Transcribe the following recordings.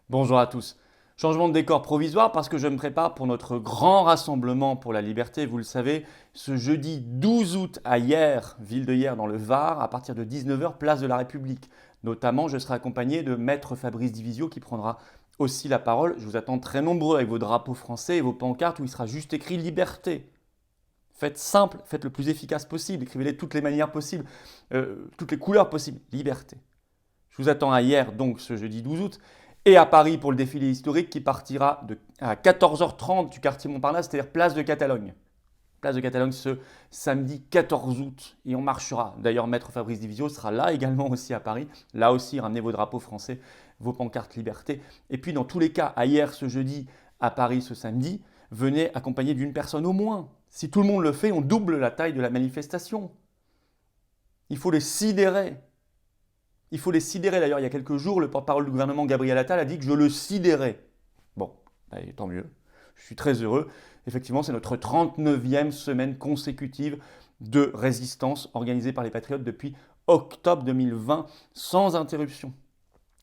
Bonjour à tous. Changement de décor provisoire parce que je me prépare pour notre grand rassemblement pour la liberté, vous le savez, ce jeudi 12 août à Hyères, ville de Hyères dans le Var, à partir de 19h, place de la République. Notamment, je serai accompagné de Maître Fabrice Divisio qui prendra aussi la parole. Je vous attends très nombreux avec vos drapeaux français et vos pancartes où il sera juste écrit liberté. Faites simple, faites le plus efficace possible, écrivez-les de toutes les manières possibles, toutes les couleurs possibles. Liberté. Je vous attends à Hyères, donc ce jeudi 12 août, et à Paris pour le défilé historique qui partira à 14h30 du quartier Montparnasse, c'est-à-dire place de Catalogne. Place de Catalogne ce samedi 14 août, et on marchera. D'ailleurs, Maître Fabrice Divisio sera là également aussi à Paris. Là aussi, ramenez vos drapeaux français, vos pancartes liberté. Et puis, dans tous les cas, à Hyères ce jeudi, à Paris ce samedi, venez accompagné d'une personne au moins. Si tout le monde le fait, on double la taille de la manifestation. Il faut les sidérer. Il faut les sidérer. D'ailleurs, il y a quelques jours, le porte-parole du gouvernement, Gabriel Attal, a dit que je le sidérais. Bon, allez, tant mieux. Je suis très heureux. Effectivement, c'est notre 39e semaine consécutive de résistance organisée par les Patriotes depuis octobre 2020, sans interruption.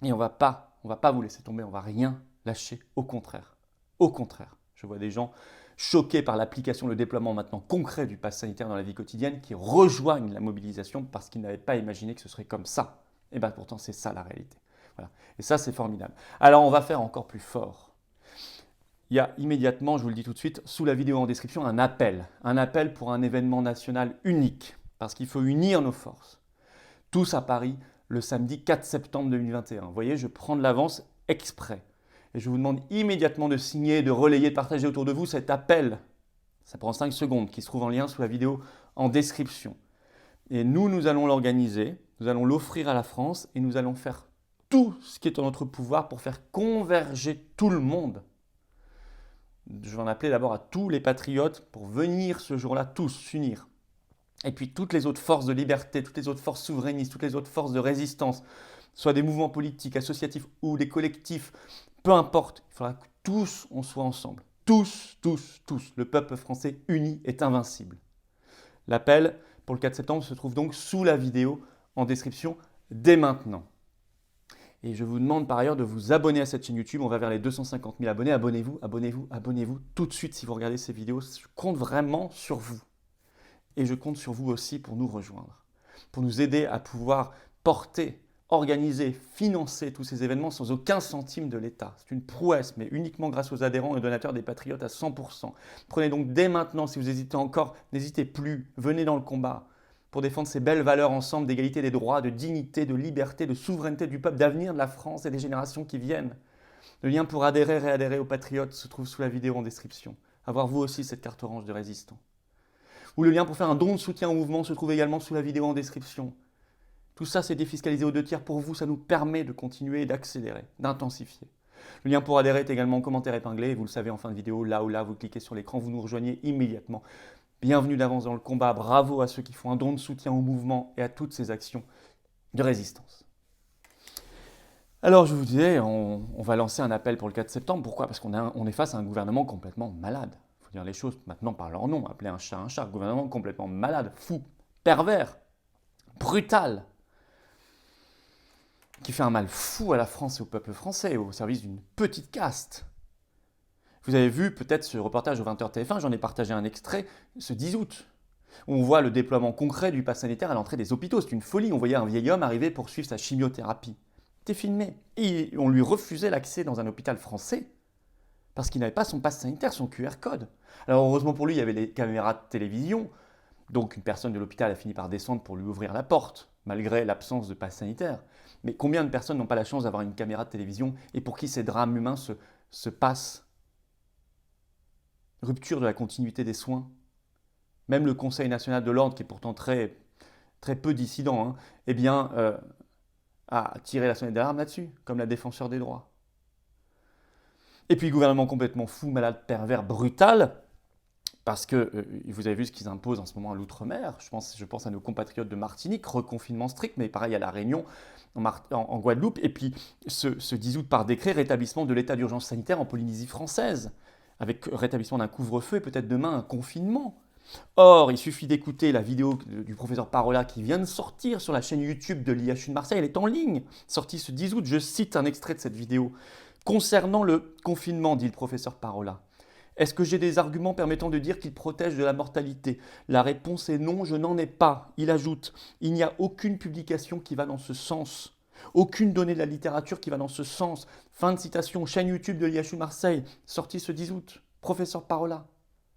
Et on va pas vous laisser tomber, on va rien lâcher. Au contraire. Au contraire. Je vois des gens choqués par l'application, le déploiement maintenant concret du pass sanitaire dans la vie quotidienne qui rejoignent la mobilisation parce qu'ils n'avaient pas imaginé que ce serait comme ça. Et bien pourtant, c'est ça la réalité. Voilà. Et ça, c'est formidable. Alors, on va faire encore plus fort. Il y a immédiatement, je vous le dis tout de suite, sous la vidéo en description, un appel. Un appel pour un événement national unique. Parce qu'il faut unir nos forces. Tous à Paris, le samedi 4 septembre 2021. Vous voyez, je prends de l'avance exprès. Et je vous demande immédiatement de signer, de relayer, de partager autour de vous cet appel. Ça prend 5 secondes, qui se trouve en lien sous la vidéo en description. Et nous allons l'organiser, nous allons l'offrir à la France et nous allons faire tout ce qui est en notre pouvoir pour faire converger tout le monde. Je vais en appeler d'abord à tous les patriotes pour venir ce jour-là tous s'unir. Et puis toutes les autres forces de liberté, toutes les autres forces souverainistes, toutes les autres forces de résistance, soit des mouvements politiques, associatifs ou des collectifs, peu importe, il faudra que tous on soit ensemble. Tous, tous, tous. Le peuple français uni est invincible. L'appel pour le 4 septembre se trouve donc sous la vidéo en description dès maintenant. Et je vous demande par ailleurs de vous abonner à cette chaîne YouTube. On va vers les 250 000 abonnés. Abonnez-vous, abonnez-vous, abonnez-vous tout de suite si vous regardez ces vidéos. Je compte vraiment sur vous. Et je compte sur vous aussi pour nous rejoindre, pour nous aider à pouvoir porter, organiser, financer tous ces événements sans aucun centime de l'État. C'est une prouesse, mais uniquement grâce aux adhérents et donateurs des Patriotes à 100%. Prenez donc dès maintenant, si vous hésitez encore, n'hésitez plus, venez dans le combat pour défendre ces belles valeurs ensemble d'égalité des droits, de dignité, de liberté, de souveraineté du peuple, d'avenir de la France et des générations qui viennent. Le lien pour adhérer et réadhérer aux Patriotes se trouve sous la vidéo en description. Avoir vous aussi cette carte orange de résistant. Ou le lien pour faire un don de soutien au mouvement se trouve également sous la vidéo en description. Tout ça, c'est défiscalisé aux 2/3 pour vous, ça nous permet de continuer, d'accélérer, d'intensifier. Le lien pour adhérer est également en commentaire épinglé, vous le savez en fin de vidéo, là ou là, vous cliquez sur l'écran, vous nous rejoignez immédiatement. Bienvenue d'avance dans le combat, bravo à ceux qui font un don de soutien au mouvement et à toutes ces actions de résistance. Alors je vous disais, on va lancer un appel pour le 4 septembre, pourquoi? Parce qu'on est face à un gouvernement complètement malade. Il faut dire les choses maintenant par leur nom, appeler un chat, gouvernement complètement malade, fou, pervers, brutal, qui fait un mal fou à la France et au peuple français, au service d'une petite caste. Vous avez vu peut-être ce reportage au 20h TF1, j'en ai partagé un extrait ce 10 août, où on voit le déploiement concret du pass sanitaire à l'entrée des hôpitaux. C'est une folie, on voyait un vieil homme arriver pour suivre sa chimiothérapie. C'était filmé. Et on lui refusait l'accès dans un hôpital français parce qu'il n'avait pas son pass sanitaire, son QR code. Alors heureusement pour lui, il y avait les caméras de télévision, donc une personne de l'hôpital a fini par descendre pour lui ouvrir la porte, malgré l'absence de pass sanitaire. Mais combien de personnes n'ont pas la chance d'avoir une caméra de télévision et pour qui ces drames humains se passent? Rupture de la continuité des soins. Même le Conseil national de l'ordre, qui est pourtant très, très peu dissident, eh bien, a tiré la sonnette d'alarme là-dessus, comme la défenseur des droits. Et puis, gouvernement complètement fou, malade, pervers, brutal, parce que vous avez vu ce qu'ils imposent en ce moment à l'outre-mer. Je pense à nos compatriotes de Martinique, reconfinement strict, mais pareil à La Réunion, en Guadeloupe. Et puis, ce 10 août, par décret, rétablissement de l'état d'urgence sanitaire en Polynésie française, avec rétablissement d'un couvre-feu et peut-être demain un confinement. Or, il suffit d'écouter la vidéo du professeur Parola qui vient de sortir sur la chaîne YouTube de l'IHU de Marseille, elle est en ligne, sortie ce 10 août, je cite un extrait de cette vidéo Concernant le confinement, dit le professeur Parola, est-ce que j'ai des arguments permettant de dire qu'il protège de la mortalité? La réponse est non, je n'en ai pas. Il ajoute, il n'y a aucune publication qui va dans ce sens. Aucune donnée de la littérature qui va dans ce sens. Fin de citation, chaîne YouTube de l'IHU Marseille, sortie ce 10 août. Professeur Parola.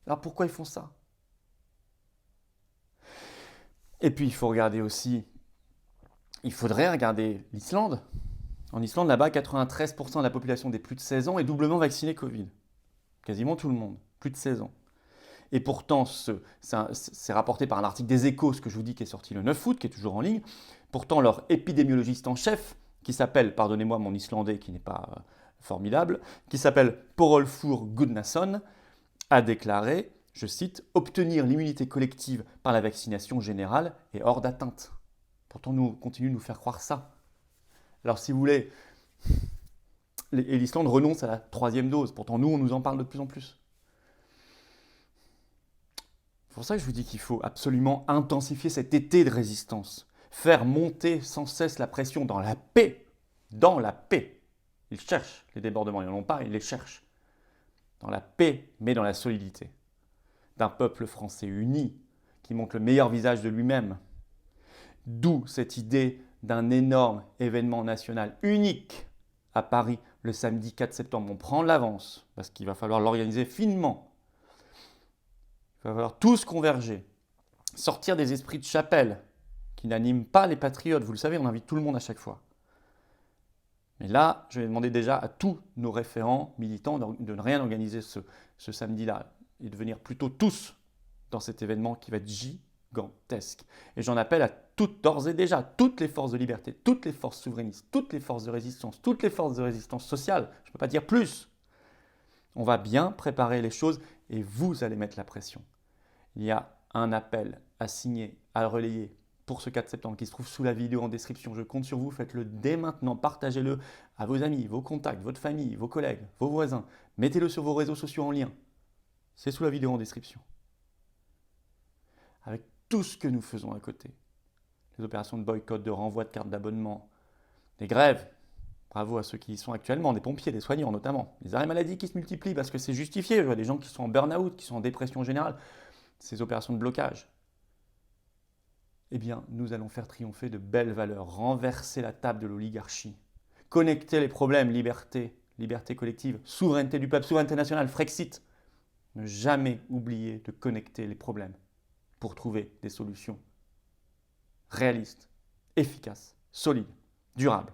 Alors pourquoi ils font ça? Et puis il faut regarder aussi, il faudrait regarder l'Islande. En Islande, là-bas, 93% de la population des plus de 16 ans est doublement vaccinée Covid. Quasiment tout le monde, plus de 16 ans. Et pourtant, c'est rapporté par un article des Échos, ce que je vous dis, qui est sorti le 9 août, qui est toujours en ligne. Pourtant, leur épidémiologiste en chef, qui s'appelle, pardonnez-moi mon islandais qui n'est pas formidable, qui s'appelle Porolfur Gudnason, a déclaré, je cite, « Obtenir l'immunité collective par la vaccination générale est hors d'atteinte ». Pourtant, nous continuons de nous faire croire ça. Alors, si vous voulez, et l'Islande renonce à la 3e dose. Pourtant, nous, on nous en parle de plus en plus. C'est pour ça que je vous dis qu'il faut absolument intensifier cet été de résistance. Faire monter sans cesse la pression dans la paix. Dans la paix. Ils cherchent les débordements, ils n'en ont pas, ils les cherchent. Dans la paix, mais dans la solidité. D'un peuple français uni, qui montre le meilleur visage de lui-même. D'où cette idée d'un énorme événement national unique à Paris le samedi 4 septembre. On prend l'avance parce qu'il va falloir l'organiser finement. Il va falloir tous converger, sortir des esprits de chapelle qui n'animent pas les patriotes. Vous le savez, on invite tout le monde à chaque fois. Mais là, je vais demander déjà à tous nos référents militants de ne rien organiser ce samedi-là et de venir plutôt tous dans cet événement qui va être gigantesque. Et j'en appelle à d'ores et déjà, toutes les forces de liberté, toutes les forces souverainistes, toutes les forces de résistance, toutes les forces de résistance sociale, je ne peux pas dire plus. On va bien préparer les choses et vous allez mettre la pression. Il y a un appel à signer, à relayer pour ce 4 septembre qui se trouve sous la vidéo en description. Je compte sur vous, faites-le dès maintenant, partagez-le à vos amis, vos contacts, votre famille, vos collègues, vos voisins. Mettez-le sur vos réseaux sociaux en lien. C'est sous la vidéo en description. Avec tout ce que nous faisons à côté, les opérations de boycott, de renvoi de cartes d'abonnement, des grèves, bravo à ceux qui y sont actuellement, des pompiers, des soignants notamment, les arrêts maladie qui se multiplient parce que c'est justifié, je vois des gens qui sont en burn-out, qui sont en dépression générale, ces opérations de blocage. Eh bien, nous allons faire triompher de belles valeurs, renverser la table de l'oligarchie, connecter les problèmes, liberté, liberté collective, souveraineté du peuple, souveraineté nationale, Frexit. Ne jamais oublier de connecter les problèmes pour trouver des solutions réalistes, efficaces, solides, durables.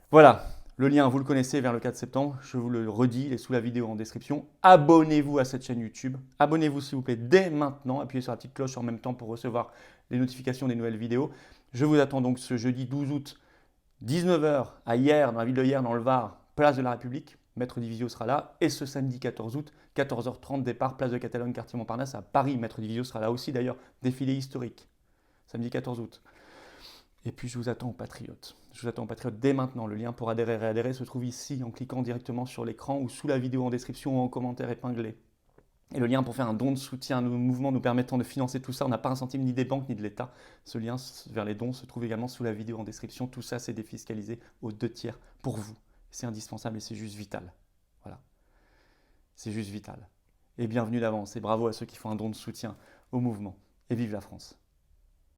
Voilà, le lien, vous le connaissez, vers le 4 septembre. Je vous le redis, il est sous la vidéo en description. Abonnez-vous à cette chaîne YouTube. Abonnez-vous s'il vous plaît dès maintenant. Appuyez sur la petite cloche en même temps pour recevoir les notifications des nouvelles vidéos. Je vous attends donc ce jeudi 12 août, 19 h à Hyères, dans la ville de Hyères, dans le Var, place de la République. Maître Divisio sera là. Et ce samedi 14 août, 14 h 30, départ, place de Catalogne, quartier Montparnasse à Paris. Maître Divisio sera là aussi d'ailleurs, défilé historique. Samedi 14 août. Et puis je vous attends aux patriotes. Je vous attends aux patriotes dès maintenant. Le lien pour adhérer et réadhérer se trouve ici en cliquant directement sur l'écran ou sous la vidéo en description ou en commentaire épinglé. Et le lien pour faire un don de soutien à nos mouvements nous permettant de financer tout ça, on n'a pas un centime ni des banques ni de l'État. Ce lien vers les dons se trouve également sous la vidéo en description. Tout ça, c'est défiscalisé aux 2/3 pour vous. C'est indispensable et c'est juste vital. Voilà. C'est juste vital. Et bienvenue d'avance et bravo à ceux qui font un don de soutien au mouvement. Et vive la France!